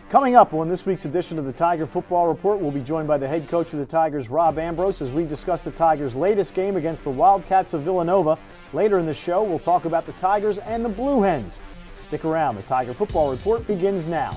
Coming up on this week's edition of the Tiger Football Report, we'll be joined by the head coach of the Tigers, Rob Ambrose, as we discuss the Tigers' latest game against the Wildcats of Villanova. Later in the show, we'll talk about the Tigers and the Blue Hens. Stick around. The Tiger Football Report begins now.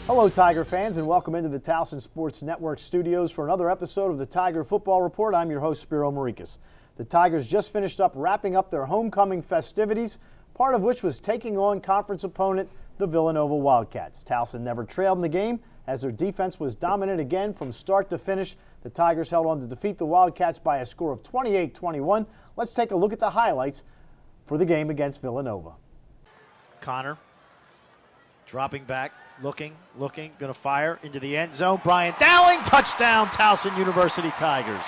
Hello, Tiger fans, and welcome into the Towson Sports Network studios for another episode of the Tiger Football Report. I'm your host, Spiro Marikas. The Tigers just finished up wrapping up their homecoming festivities, part of which was taking on conference opponent, the Villanova Wildcats. Towson never trailed in the game as their defense was dominant again from start to finish. The Tigers held on to defeat the Wildcats by a score of 28-21. Let's take a look at the highlights for the game against Villanova. Connor dropping back. Looking, going to fire into the end zone. Brian Dowling, touchdown, Towson University Tigers.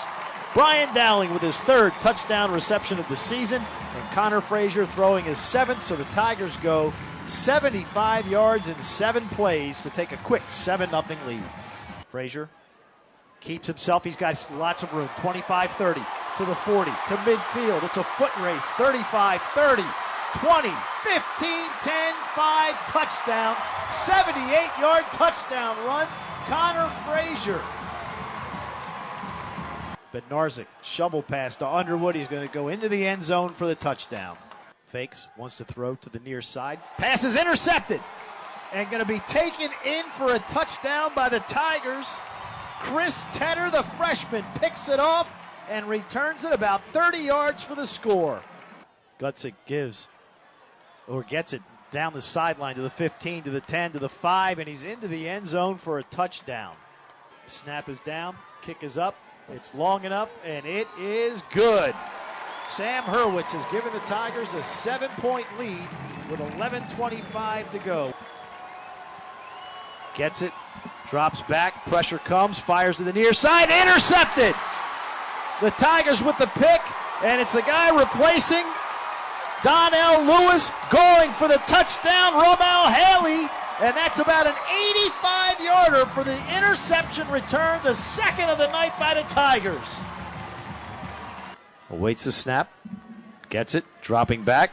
Brian Dowling with his third touchdown reception of the season, and Connor Frazier throwing his seventh, so the Tigers go 75 yards in 7 plays to take a quick 7-0 lead. Frazier keeps himself, he's got lots of room, 25-30 to the 40, to midfield. It's a foot race, 35-30. 20, 15, 10, 5, touchdown, 78-yard touchdown run, Connor Frazier. Bednarczyk, shovel pass to Underwood. He's going to go into the end zone for the touchdown. Fakes, wants to throw to the near side. Pass is intercepted and going to be taken in for a touchdown by the Tigers. Chris Tedder, the freshman, picks it off and returns it about 30 yards for the score. Gutzik gets it down the sideline to the 15, to the 10, to the 5, and he's into the end zone for a touchdown. Snap is down, kick is up, it's long enough, and it is good. Sam Hurwitz has given the Tigers a 7-point lead with 11:25 to go. Gets it, drops back, pressure comes, fires to the near side, intercepted! The Tigers with the pick, and it's the guy replacing Donnell Lewis going for the touchdown, Romel Haley, and that's about an 85-yarder for the interception return, the second of the night by the Tigers. Awaits the snap, gets it, dropping back,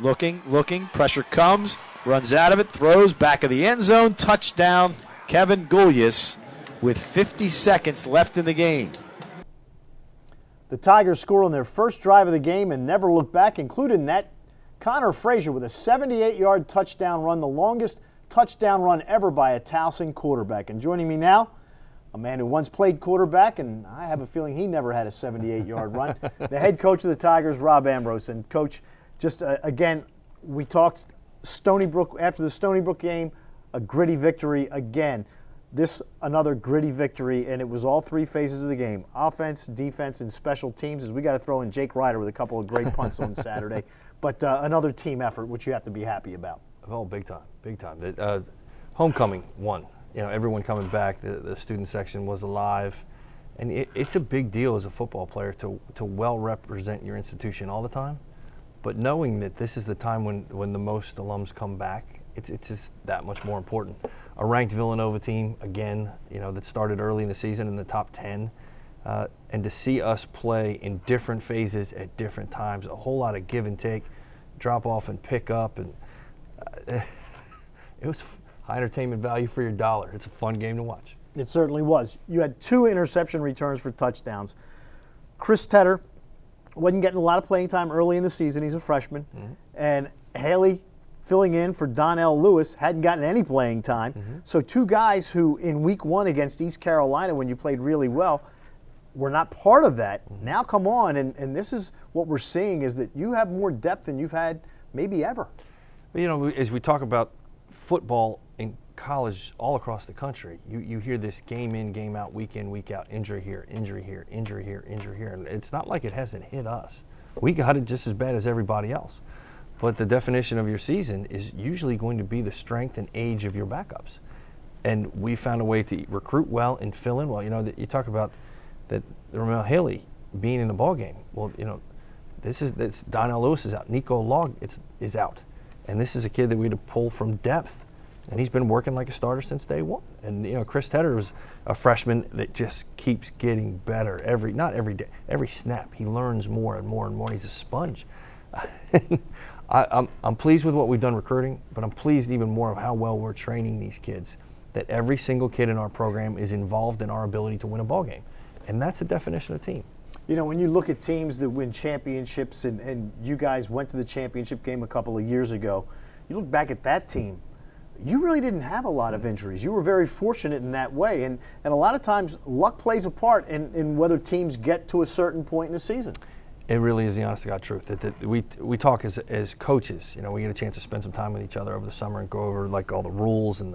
looking, pressure comes, runs out of it, throws back of the end zone, touchdown, Kevin Goulias with 50 seconds left in the game. The Tigers scored on their first drive of the game and never looked back, including that Connor Frazier with a 78-yard touchdown run, the longest touchdown run ever by a Towson quarterback. And joining me now, a man who once played quarterback, and I have a feeling he never had a 78-yard run, the head coach of the Tigers, Rob Ambrose. And Coach, just again, we talked Stony Brook, after the Stony Brook game, a gritty victory again. This another gritty victory, and it was all 3 phases of the game: offense, defense, and special teams. As we got to throw in Jake Ryder with a couple of great punts on Saturday, but another team effort, which you have to be happy about. Oh, big time. Homecoming won. You know, everyone coming back. The student section was alive, and it's a big deal as a football player to well represent your institution all the time. But knowing that this is the time when the most alums come back, it's just that much more important. A ranked Villanova team, again, you know, that started early in the season in the top 10. And to see us play in different phases at different times, a whole lot of give and take, drop off and pick up. And it was high entertainment value for your dollar. It's a fun game to watch. It certainly was. You had 2 interception returns for touchdowns. Chris Tedder wasn't getting a lot of playing time early in the season. He's a freshman. Mm-hmm. And Haley, filling in for Donnell Lewis, hadn't gotten any playing time. Mm-hmm. So 2 guys who in week 1 against East Carolina, when you played really well, were not part of that. Mm-hmm. Now come on, and this is what we're seeing, is that you have more depth than you've had maybe ever. You know, as we talk about football in college all across the country, you hear this game in, game out, week in, week out, injury here, injury here, injury here, injury here. And it's not like it hasn't hit us. We got it just as bad as everybody else. But the definition of your season is usually going to be the strength and age of your backups. And we found a way to recruit well and fill in well. You know, you talk about that Ramel Haley being in the ball game. Well, you know, this Donnell Lewis is out. Nico Log is out. And this is a kid that we had to pull from depth. And he's been working like a starter since day one. And, you know, Chris Tedder is a freshman that just keeps getting better not every day, every snap. He learns more and more and more. He's a sponge. I'm pleased with what we've done recruiting, but I'm pleased even more of how well we're training these kids, that every single kid in our program is involved in our ability to win a ball game. And that's the definition of team. You know, when you look at teams that win championships, and you guys went to the championship game a couple of years ago, you look back at that team, you really didn't have a lot of injuries. You were very fortunate in that way. And a lot of times luck plays a part in whether teams get to a certain point in the season. It really is the honest to God truth. That we talk as coaches. You know, we get a chance to spend some time with each other over the summer and go over like all the rules and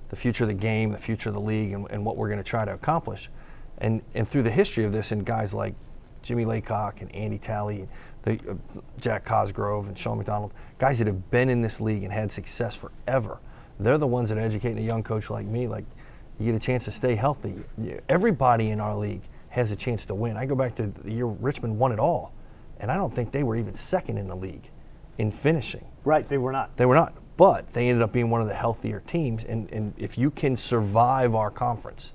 the future of the game, the future of the league, and what we're going to try to accomplish. And through the history of this, and guys like Jimmy Laycock and Andy Talley, Jack Cosgrove and Sean McDonald, guys that have been in this league and had success forever, they're the ones that are educating a young coach like me. Like, you get a chance to stay healthy. Everybody in our league has a chance to win. I go back to the year Richmond won it all, and I don't think they were even second in the league in finishing. Right, they were not. They were not, but they ended up being one of the healthier teams, and if you can survive our conference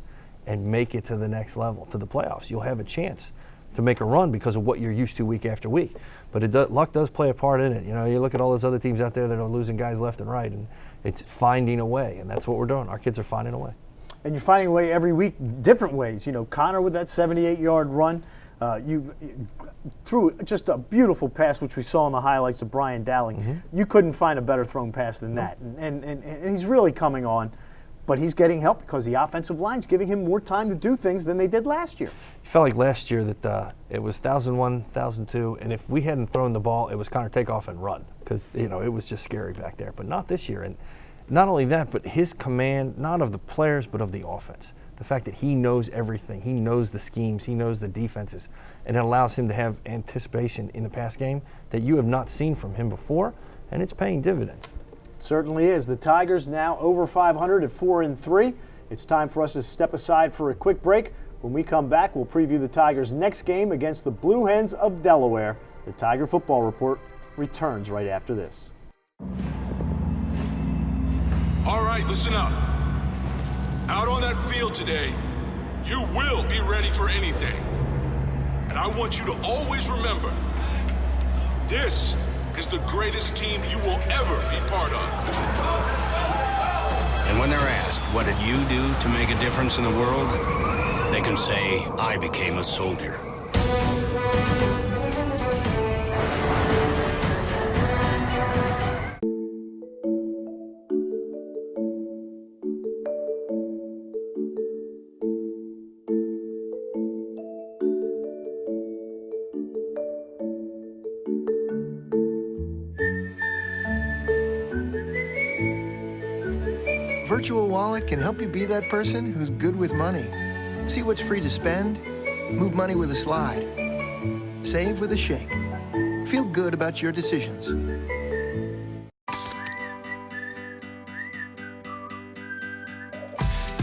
and make it to the next level, to the playoffs, you'll have a chance to make a run because of what you're used to week after week. But luck does play a part in it. You know, you look at all those other teams out there that are losing guys left and right, and it's finding a way, and that's what we're doing. Our kids are finding a way. And you're finding a way every week, different ways. You know, Connor with that 78-yard run, you threw just a beautiful pass, which we saw in the highlights to Brian Dowling. Mm-hmm. You couldn't find a better thrown pass than that. And he's really coming on, but he's getting help because the offensive line's giving him more time to do things than they did last year. It felt like last year that it was 1,001, 1,002, and if we hadn't thrown the ball, it was Connor take off and run because, you know, it was just scary back there. But not this year. And not only that, but his command, not of the players, but of the offense. The fact that he knows everything. He knows the schemes. He knows the defenses. And it allows him to have anticipation in the pass game that you have not seen from him before, and it's paying dividends. It certainly is. The Tigers now over 500 at 4-3. It's time for us to step aside for a quick break. When we come back, we'll preview the Tigers' next game against the Blue Hens of Delaware. The Tiger Football Report returns right after this. All right, listen up. Out on that field today, you will be ready for anything. And I want you to always remember, this is the greatest team you will ever be part of. And when they're asked, what did you do to make a difference in the world? They can say, I became a soldier. Virtual Wallet can help you be that person who's good with money. See what's free to spend, move money with a slide, save with a shake. Feel good about your decisions.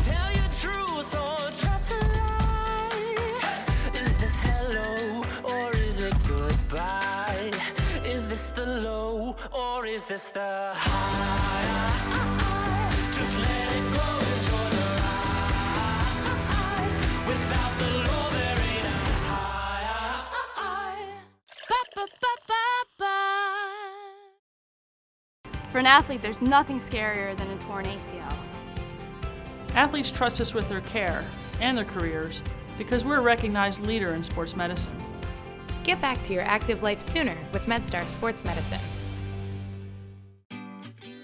Tell your truth or trust a lie. Is this hello or is it goodbye? Is this the low or is this the high? Just let it go toward the right. Without the low, there ain't a high. For an athlete, there's nothing scarier than a torn ACL. Athletes trust us with their care and their careers because we're a recognized leader in sports medicine. Get back to your active life sooner with MedStar Sports Medicine.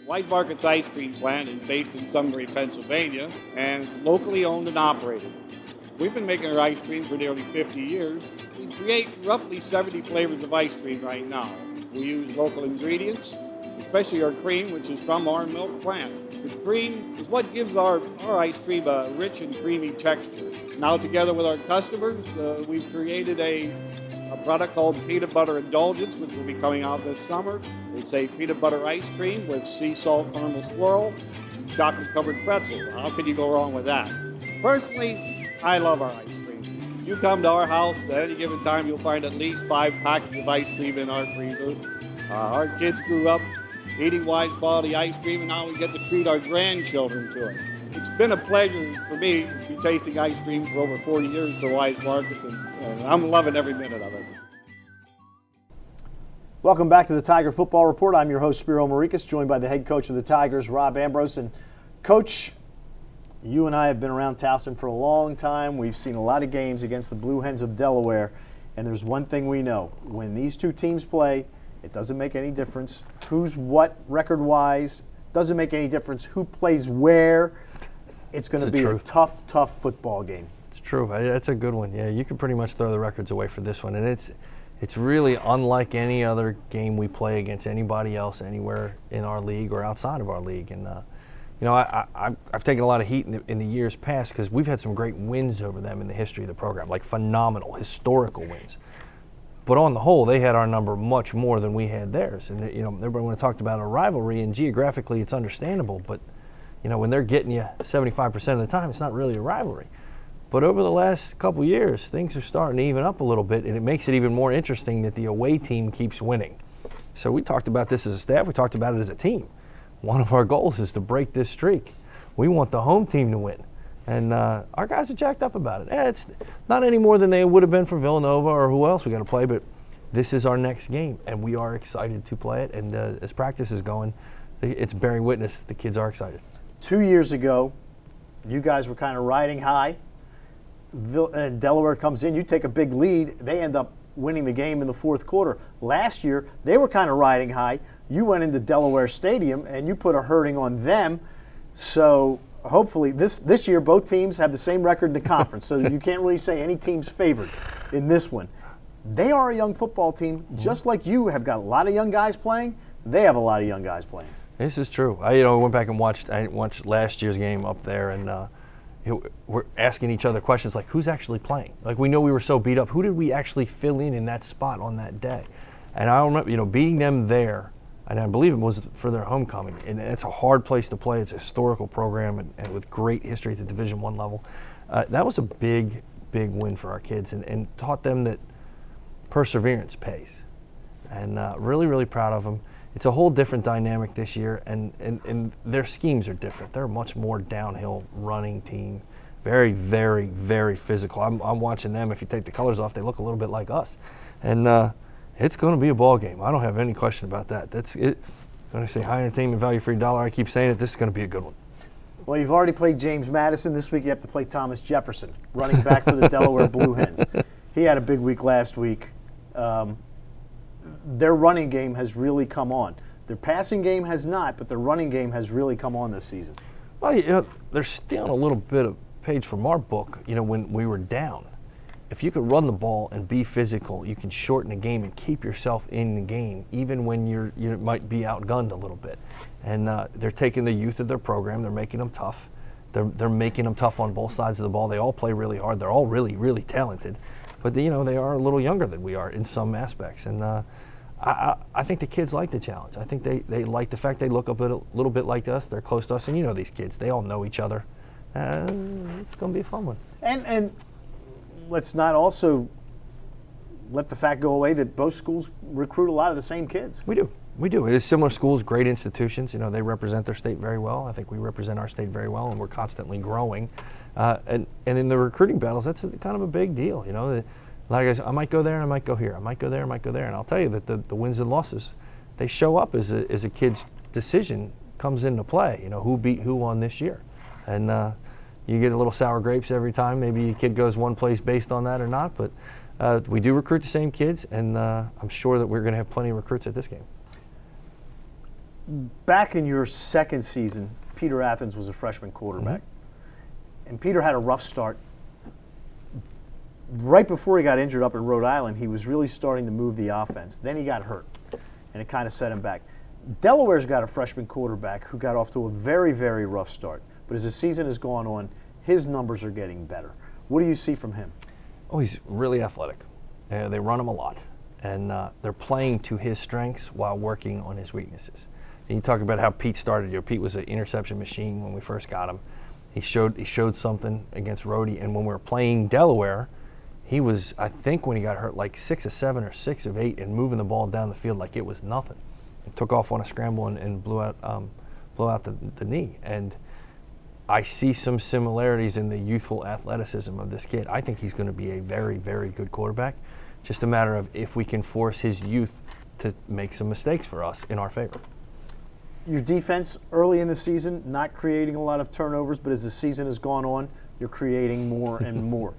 White Market's ice cream plant is based in Sunbury, Pennsylvania, and locally owned and operated. We've been making our ice cream for nearly 50 years. We create roughly 70 flavors of ice cream right now. We use local ingredients, especially our cream, which is from our milk plant. The cream is what gives our ice cream a rich and creamy texture. Now, together with our customers, we've created a product called Peanut Butter Indulgence, which will be coming out this summer. It's a peanut butter ice cream with sea salt caramel swirl, chocolate-covered pretzel. How can you go wrong with that? Personally, I love our ice cream. If you come to our house at any given time, you'll find at least 5 packages of ice cream in our freezer. Our kids grew up eating Wise quality ice cream, and now we get to treat our grandchildren to it. It's been a pleasure for me to be tasting ice cream for over 40 years at the Wise Markets, and I'm loving every minute of it. Welcome back to the Tiger Football Report. I'm your host, Spiro Marikas, joined by the head coach of the Tigers, Rob Ambrose. And Coach, you and I have been around Towson for a long time. We've seen a lot of games against the Blue Hens of Delaware, and there's one thing we know. When these two teams play, it doesn't make any difference who's what record-wise. Doesn't make any difference who plays where. It's going to be a tough, tough football game. It's true. That's a good one. Yeah, you can pretty much throw the records away for this one, and it's really unlike any other game we play against anybody else anywhere in our league or outside of our league. And you know, I've taken a lot of heat in the years past because we've had some great wins over them in the history of the program, like phenomenal historical wins. But on the whole, they had our number much more than we had theirs. And you know, everybody when I talked about a rivalry, and geographically it's understandable, but you know, when they're getting you 75% of the time, it's not really a rivalry. But over the last couple years, things are starting to even up a little bit, and it makes it even more interesting that the away team keeps winning. So we talked about this as a staff. We talked about it as a team. One of our goals is to break this streak. We want the home team to win. And our guys are jacked up about it. It's not any more than they would have been for Villanova or who else we got to play, but this is our next game, and we are excited to play it. And as practice is going, it's bearing witness. The kids are excited. 2 years ago, you guys were kind of riding high. Delaware comes in, you take a big lead, they end up winning the game in the fourth quarter. Last year, they were kind of riding high. You went into Delaware Stadium and you put a hurting on them. So hopefully this year both teams have the same record in the conference, so you can't really say any team's favored in this one. They are a young football team, just like you have got a lot of young guys playing. They have a lot of young guys playing. This is true. I went back and watched last year's game up there, and we're asking each other questions like, who's actually playing? Like, we know we were so beat up. Who did we actually fill in that spot on that day? And I remember, beating them there, and I believe it was for their homecoming. And it's a hard place to play. It's a historical program and with great history at the Division I level. That was a big, big win for our kids, and taught them that perseverance pays. And really, really proud of them. It's a whole different dynamic this year, and their schemes are different. They're a much more downhill running team, very, very, very physical. I'm watching them. If you take the colors off, they look a little bit like us, and it's going to be a ball game. I don't have any question about that. That's it. When I say high entertainment value for your dollar, I keep saying it. This is going to be a good one. Well, you've already played James Madison. This week you have to play Thomas Jefferson, running back for the Delaware Blue Hens. He had a big week last week. Their running game has really come on. Their passing game has not, but their running game has really come on this season. Well, they're stealing a little bit of page from our book. When we were down, if you could run the ball and be physical, you can shorten the game and keep yourself in the game, even when you might be outgunned a little bit. And they're taking the youth of their program. They're making them tough. They're making them tough on both sides of the ball. They all play really hard. They're all really, really talented. But they are a little younger than we are in some aspects, and I think the kids like the challenge. I think they like the fact they look a little bit like us. They're close to us, and these kids, they all know each other. It's going to be a fun one. And let's not also let the fact go away that both schools recruit a lot of the same kids. We do. It is similar schools, great institutions. They represent their state very well. I think we represent our state very well, and we're constantly growing. And in the recruiting battles, that's kind of a big deal. A lot of guys, I might go there and I might go here. I might go there, I might go there. And I'll tell you that the wins and losses, they show up as a kid's decision comes into play. Who beat who on this year. And you get a little sour grapes every time. Maybe a kid goes one place based on that or not. But we do recruit the same kids, and I'm sure that we're going to have plenty of recruits at this game. Back in your second season, Peter Athens was a freshman quarterback. Mm-hmm. And Peter had a rough start. Right before he got injured up in Rhode Island, he was really starting to move the offense. Then he got hurt, and it kind of set him back. Delaware's got a freshman quarterback who got off to a very, very rough start. But as the season has gone on, his numbers are getting better. What do you see from him? Oh, he's really athletic. They run him a lot, and they're playing to his strengths while working on his weaknesses. And you talk about how Pete started. Pete was an interception machine when we first got him. He showed something against Rhodey, and when we were playing Delaware, he was, I think when he got hurt, like 6 of 7 or 6 of 8 and moving the ball down the field like it was nothing. He took off on a scramble and blew out the knee. And I see some similarities in the youthful athleticism of this kid. I think he's going to be a very, very good quarterback. Just a matter of if we can force his youth to make some mistakes for us in our favor. Your defense early in the season, not creating a lot of turnovers, but as the season has gone on, you're creating more and more.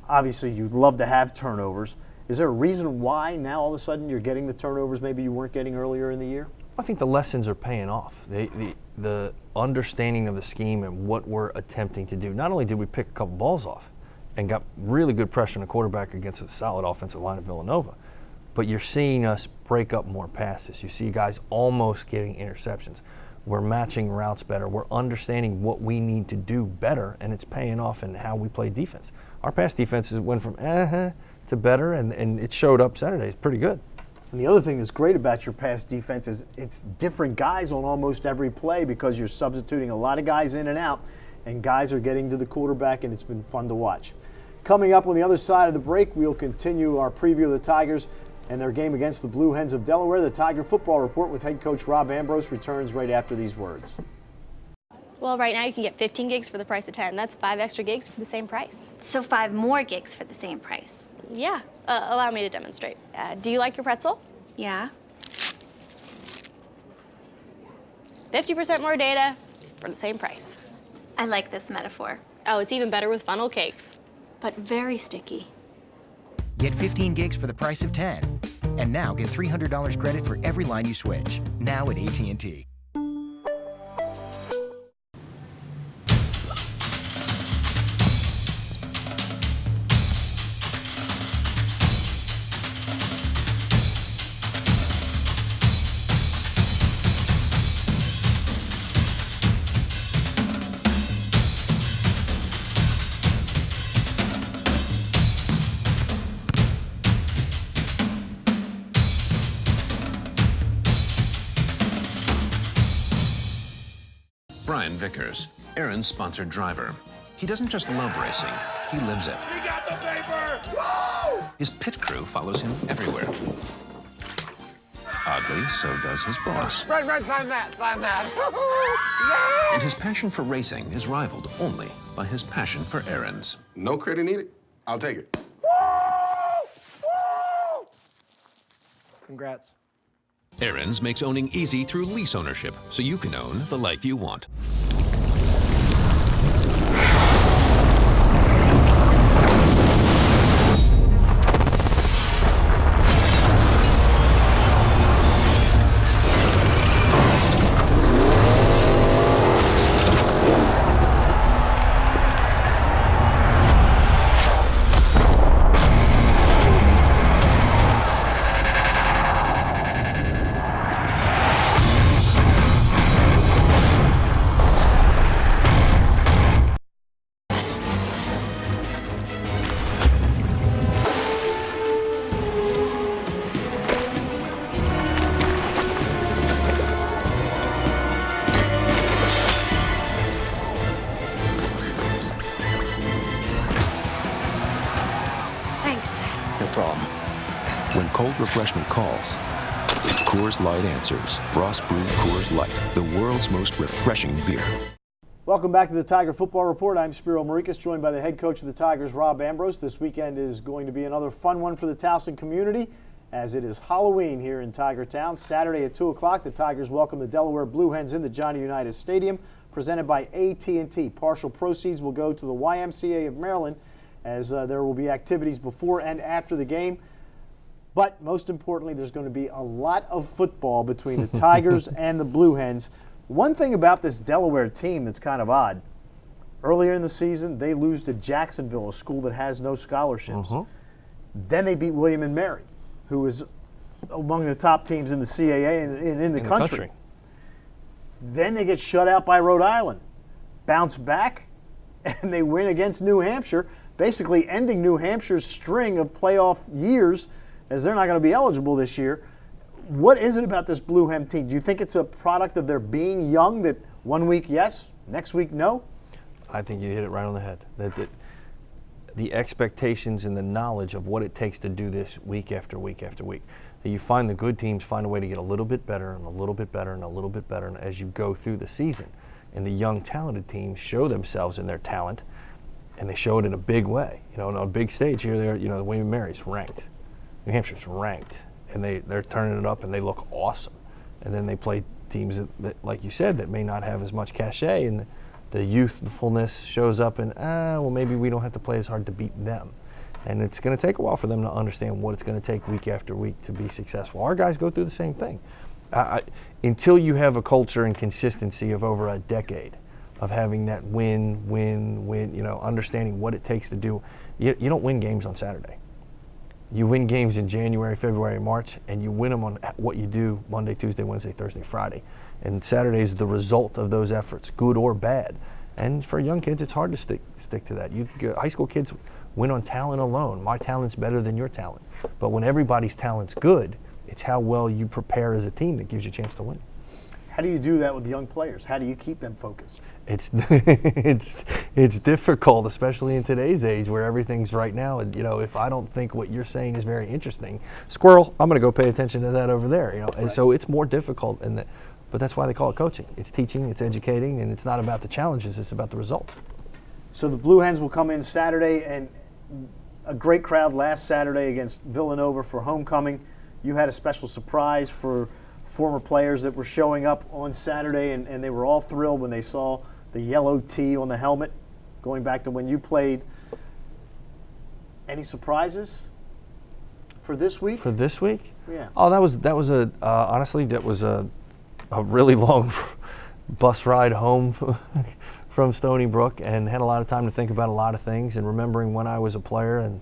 Obviously, you'd love to have turnovers. Is there a reason why now all of a sudden you're getting the turnovers maybe you weren't getting earlier in the year? I think the lessons are paying off. The understanding of the scheme and what we're attempting to do. Not only did we pick a couple balls off and got really good pressure on the quarterback against a solid offensive line of Villanova, but you're seeing us break up more passes. You see guys almost getting interceptions. We're matching routes better. We're understanding what we need to do better, and it's paying off in how we play defense. Our pass defenses went from to better, and it showed up Saturday. It's pretty good. And the other thing that's great about your pass defense is it's different guys on almost every play because you're substituting a lot of guys in and out, and guys are getting to the quarterback, and it's been fun to watch. Coming up on the other side of the break, we'll continue our preview of the Tigers and their game against the Blue Hens of Delaware. The Tiger Football Report with head coach Rob Ambrose returns right after these words. Well, right now you can get 15 gigs for the price of 10. That's 5 extra gigs for the same price. So 5 more gigs for the same price? Yeah. Allow me to demonstrate. Do you like your pretzel? Yeah. 50% more data for the same price. I like this metaphor. Oh, it's even better with funnel cakes, but very sticky. Get 15 gigs for the price of 10. And now get $300 credit for every line you switch. Now at AT&T. Brian Vickers, Aaron's sponsored driver. He doesn't just love racing, he lives it. We got the paper! Woo! His pit crew follows him everywhere. Oddly, so does his boss. Right, sign that. And his passion for racing is rivaled only by his passion for errands. No credit needed. I'll take it. Woo! Congrats. Aaron's makes owning easy through lease ownership, so you can own the life you want. Cold refreshment calls. Coors Light answers. Frost brewed Coors Light, the world's most refreshing beer. Welcome back to the Tiger Football Report. I'm Spiro Marikas, joined by the head coach of the Tigers, Rob Ambrose. This weekend is going to be another fun one for the Towson community, as it is Halloween here in Tiger Town. Saturday at 2 o'clock, the Tigers welcome the Delaware Blue Hens into Johnny Unitas Stadium, presented by AT&T. Partial proceeds will go to the YMCA of Maryland, as there will be activities before and after the game. But most importantly, there's going to be a lot of football between the Tigers and the Blue Hens. One thing about this Delaware team that's kind of odd, earlier in the season, they lose to Jacksonville, a school that has no scholarships. Then they beat William and Mary, who is among the top teams in the CAA and in the country. Then they get shut out by Rhode Island, bounce back, and they win against New Hampshire, basically ending New Hampshire's string of playoff years, as they're not going to be eligible this year. What is it about this Blue Hen team? Do you think it's a product of their being young, that one week yes, next week no? I think you hit it right on the head. That the expectations and the knowledge of what it takes to do this week after week after week. That you find the good teams find a way to get a little bit better and a little bit better and a little bit better as you go through the season. And the young, talented teams show themselves in their talent, and they show it in a big way. You know, on a big stage here, the William & Mary's ranked. New Hampshire's ranked, and they're turning it up, and they look awesome. And then they play teams that, like you said, that may not have as much cachet, and the youthfulness shows up, and well, maybe we don't have to play as hard to beat them. And it's going to take a while for them to understand what it's going to take week after week to be successful. Our guys go through the same thing. Until you have a culture and consistency of over a decade of having that win, understanding what it takes to do, you don't win games on Saturday. You win games in January, February, March, and you win them on what you do Monday, Tuesday, Wednesday, Thursday, Friday. And Saturday is the result of those efforts, good or bad. And for young kids, it's hard to stick to that. High school kids win on talent alone. My talent's better than your talent. But when everybody's talent's good, it's how well you prepare as a team that gives you a chance to win. How do you do that with young players? How do you keep them focused? It's difficult, especially in today's age where everything's right now. And, if I don't think what you're saying is very interesting, squirrel, I'm going to go pay attention to that over there. And right. So it's more difficult, but that's why they call it coaching. It's teaching, it's educating, and it's not about the challenges, it's about the result. So the Blue Hens will come in Saturday, and a great crowd last Saturday against Villanova for homecoming. You had a special surprise for former players that were showing up on Saturday, and they were all thrilled when they saw the yellow T on the helmet, going back to when you played. Any surprises for this week? For this week? Yeah. Oh, that was honestly, that was a really long bus ride home from Stony Brook, and had a lot of time to think about a lot of things, and remembering when I was a player and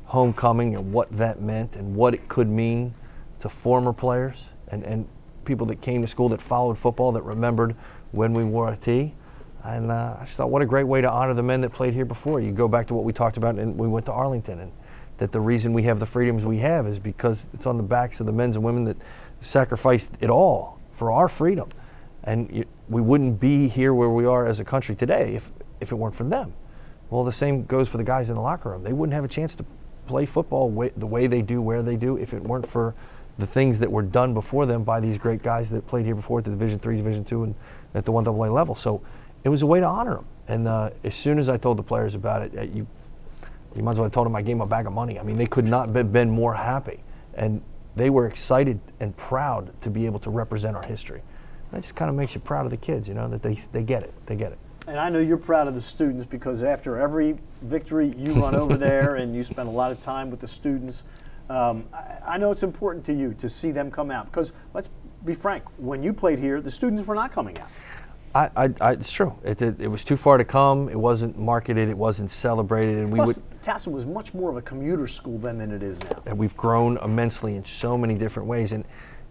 homecoming and what that meant and what it could mean to former players and people that came to school that followed football that remembered when we wore a T. And I just thought, what a great way to honor the men that played here before. You go back to what we talked about, and we went to Arlington, and that the reason we have the freedoms we have is because it's on the backs of the men and women that sacrificed it all for our freedom. And we wouldn't be here where we are as a country today if it weren't for them. Well, the same goes for the guys in the locker room. They wouldn't have a chance to play football the way they do, where they do, if it weren't for the things that were done before them by these great guys that played here before at the Division III, Division II, and at the 1AA level. So it was a way to honor them. And as soon as I told the players about it, you might as well have told them I gave them a bag of money. I mean, they could not have been more happy. And they were excited and proud to be able to represent our history. That just kind of makes you proud of the kids, that they get it. They get it. And I know you're proud of the students, because after every victory, you run over there and you spend a lot of time with the students. I know it's important to you to see them come out, because let's be frank, when you played here, the students were not coming out. It's true. It was too far to come. It wasn't marketed. It wasn't celebrated. And Plus, Towson was much more of a commuter school then than it is now. And we've grown immensely in so many different ways. And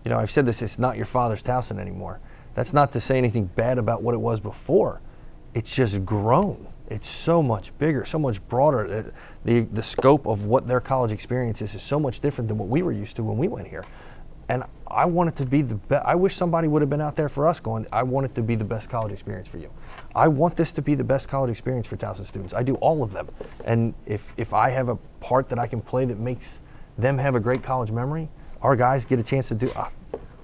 I've said this: it's not your father's Towson anymore. That's not to say anything bad about what it was before. It's just grown. It's so much bigger, so much broader. The scope of what their college experience is so much different than what we were used to when we went here. And I want it to be the best. I wish somebody would have been out there for us going, I want it to be the best college experience for you. I want this to be the best college experience for Towson students. I do, all of them. And if I have a part that I can play that makes them have a great college memory, our guys get a chance to do,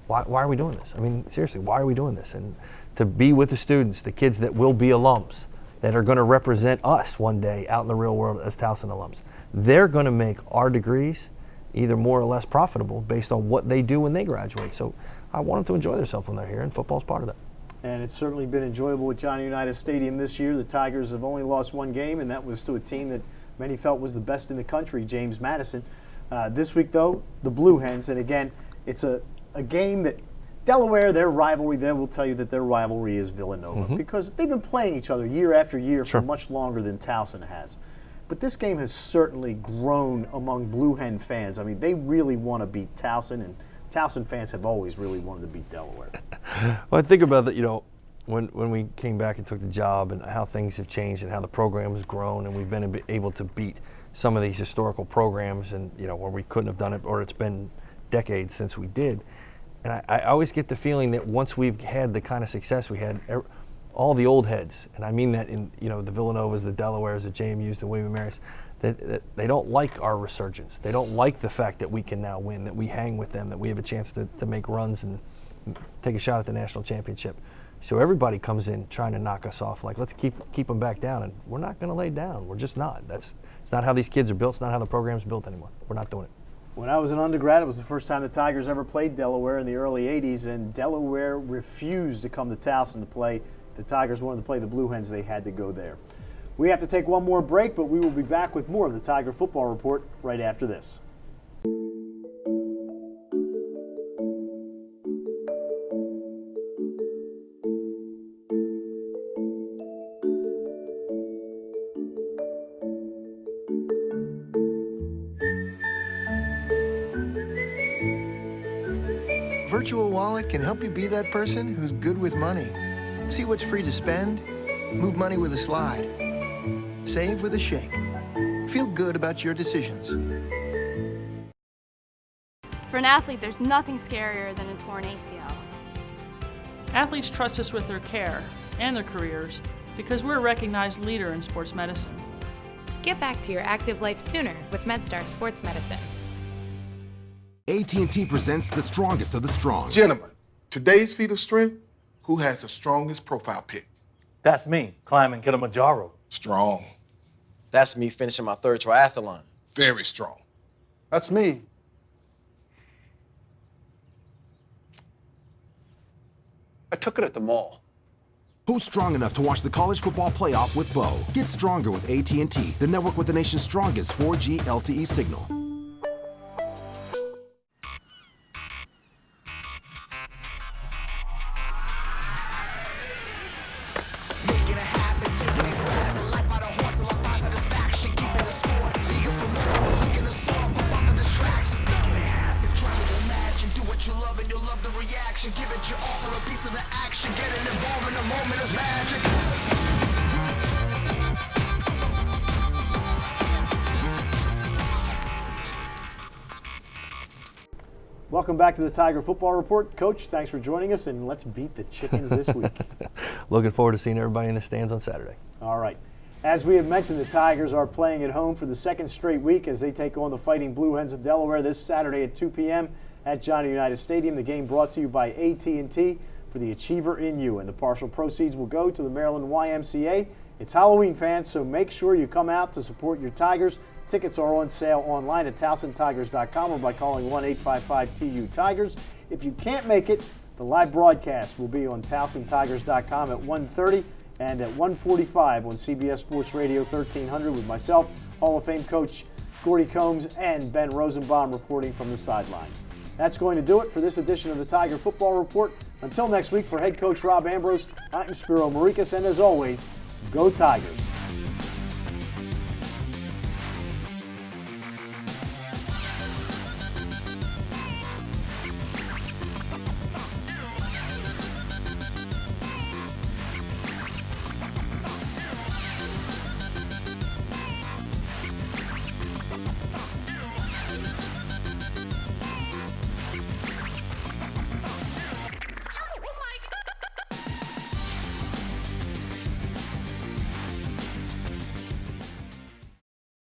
why are we doing this? I mean, seriously, why are we doing this? And to be with the students, the kids that will be alums, that are going to represent us one day out in the real world as Towson alums. They're going to make our degrees either more or less profitable based on what they do when they graduate. So I want them to enjoy themselves when they're here, and football's part of that. And it's certainly been enjoyable with Johnny Unitas Stadium this year. The Tigers have only lost one game, and that was to a team that many felt was the best in the country, James Madison. This week, though, the Blue Hens, and again, it's a game that Delaware, their rivalry, they will tell you that their rivalry is Villanova, because they've been playing each other year after year for much longer than Towson has. But this game has certainly grown among Blue Hen fans. I mean, they really want to beat Towson, and Towson fans have always really wanted to beat Delaware. Well, I think about that, when we came back and took the job, and how things have changed and how the program has grown, and we've been able to beat some of these historical programs, and where we couldn't have done it, or it's been decades since we did. And I always get the feeling that once we've had the kind of success we had, all the old heads, and I mean that in the Villanovas, the Delawares, the JMUs, the William & Marys, that they don't like our resurgence. They don't like the fact that we can now win, that we hang with them, that we have a chance to make runs and take a shot at the national championship. So everybody comes in trying to knock us off, like let's keep them back down, and we're not going to lay down. We're just not. It's not how these kids are built. It's not how the program's built anymore. We're not doing it. When I was an undergrad, it was the first time the Tigers ever played Delaware in the early 80s, and Delaware refused to come to Towson to play. The Tigers wanted to play the Blue Hens. They had to go there. We have to take one more break, but we will be back with more of the Tiger Football Report right after this. Virtual Wallet can help you be that person who's good with money. See what's free to spend, move money with a slide, save with a shake. Feel good about your decisions. For an athlete, there's nothing scarier than a torn ACL. Athletes trust us with their care and their careers because we're a recognized leader in sports medicine. Get back to your active life sooner with MedStar Sports Medicine. AT&T presents the strongest of the strong. Gentlemen, today's feat of strength, who has the strongest profile pic? That's me, climbing Kilimanjaro. Strong. That's me finishing my third triathlon. Very strong. That's me. I took it at the mall. Who's strong enough to watch the college football playoff with Bo? Get stronger with AT&T, the network with the nation's strongest 4G LTE signal. Welcome back to the Tiger Football Report. Coach, thanks for joining us, and let's beat the Chickens this week. Looking forward to seeing everybody in the stands on Saturday. All right. As we have mentioned, the Tigers are playing at home for the second straight week as they take on the Fighting Blue Hens of Delaware this Saturday at 2 p.m. at Johnny Unitas Stadium. The game brought to you by AT&T for the Achiever in You, and the partial proceeds will go to the Maryland YMCA. It's Halloween, fans, so make sure you come out to support your Tigers. Tickets are on sale online at TowsonTigers.com or by calling 1-855-TU-TIGERS. If you can't make it, the live broadcast will be on TowsonTigers.com at 1:30 and at 1:45 on CBS Sports Radio 1300 with myself, Hall of Fame coach Gordy Combs, and Ben Rosenbaum reporting from the sidelines. That's going to do it for this edition of the Tiger Football Report. Until next week, for head coach Rob Ambrose, I'm Spiro Marikas, and as always, go Tigers.